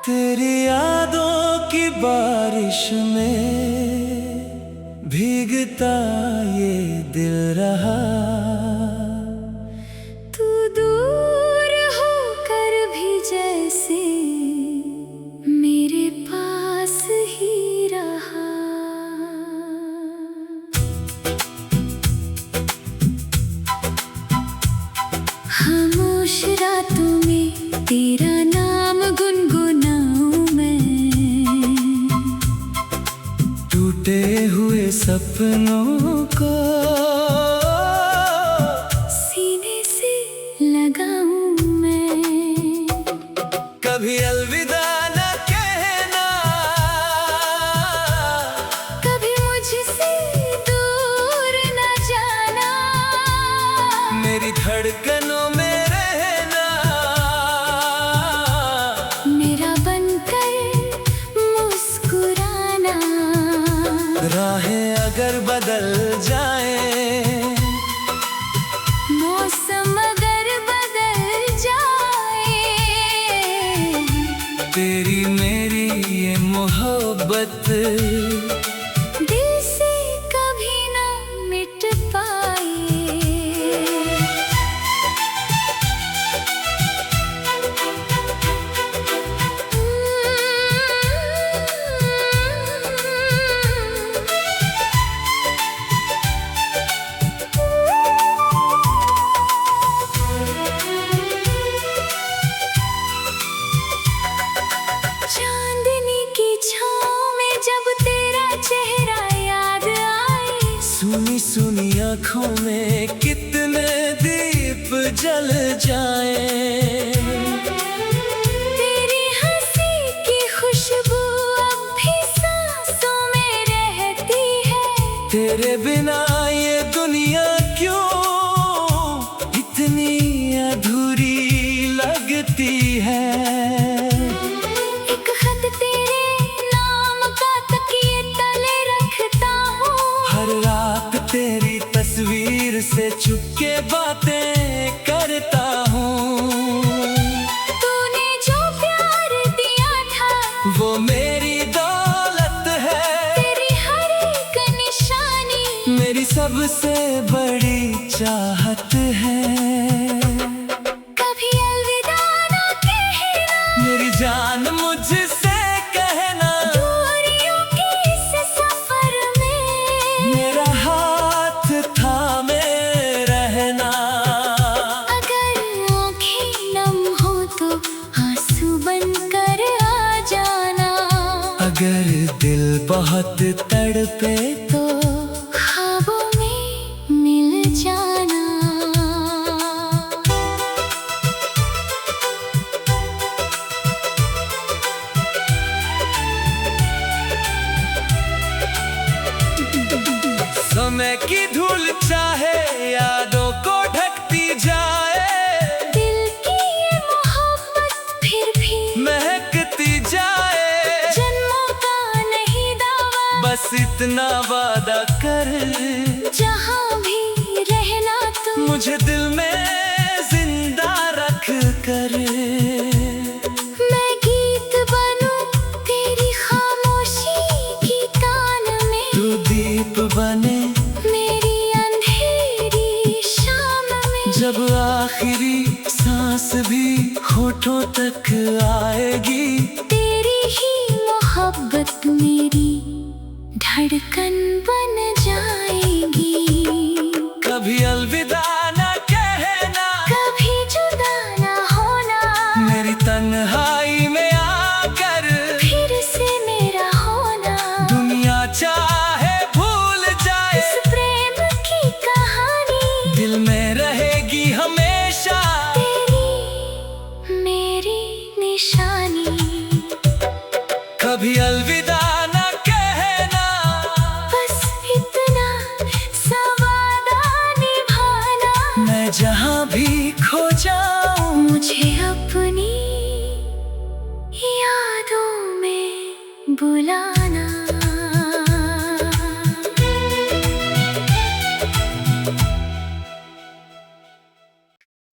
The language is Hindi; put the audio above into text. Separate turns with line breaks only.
तेरी यादों की बारिश में भीगता ये दिल रहा।
तू दूर होकर भी जैसे मेरे पास ही रहा। खामोश रातों में तेरा नाम गुनगुनाऊं मैं,
टूटे हुए सपनों को
सीने से लगाऊं मैं।
कभी अलविदा न कहना,
कभी मुझसे दूर न जाना,
मेरी धड़कनों में रहना,
मेरा बनकर मुस्कुराना।
राहें अगर बदल जाए,
मौसम अगर बदल जाए,
तेरी मेरी ये मोहब्बत
दिल से कभी ना मिट पाए। चांदनी की छाँव में जब तेरा चेहरा याद आए,
सुनी सुनी आँखों में कितने दीप जल जाए।
तेरी हंसी की खुशबू अब भी सांसों में रहती है।
तेरे बिना ये दुनिया क्यों इतनी अधूरी लगती है।
एक खत तेरे नाम का तकिए तले रखता हूँ,
हर रात तेरी तस्वीर से चुपके बातें करता हूँ।
तूने जो प्यार दिया था
वो मेरी दौलत है,
तेरी हर एक निशानी
मेरी सबसे बड़ी चाहत है।
कभी अलविदा ना कहना,
मेरी जान मुझसे कहना,
दूरियों के इस सफर में
मेरा हाथ थामे रहना।
अगर आँखें नम हो तो आंसू बनकर आ जाना।
अगर दिल बहुत तड़पे
तो ख्वाबों में मिल जाना।
समय की धूल चाहे यादों को ढकती जाए,
दिल की ये मोहब्बत फिर भी
महकती जाए।
जन्मों का नहीं दावा,
बस इतना वादा कर,
जहाँ भी रहना तुम
मुझे दिल में जिंदा रख कर।
मैं गीत बनूं तेरी खामोशी की तान में,
तू दीप बने
मेरी अंधेरी शाम में।
जब आखिरी सांस भी होठों तक आएगी,
तेरी ही मोहब्बत मेरी धड़कन बन जाएगी।
कभी अलविदा न कहना,
कभी जुदा ना होना,
मेरी तन्हाई में आकर
फिर से मेरा होना।
दुनिया चाहे भूल जाए,
इस प्रेम की कहानी
दिल में रहेगी हमेशा
तेरी मेरी निशानी।
कभी अलविदा न कहना,
बस इतना सा वादा निभाना।
मैं जहाँ भी खो जाऊं,
मुझे अपनी यादों में बुलाना।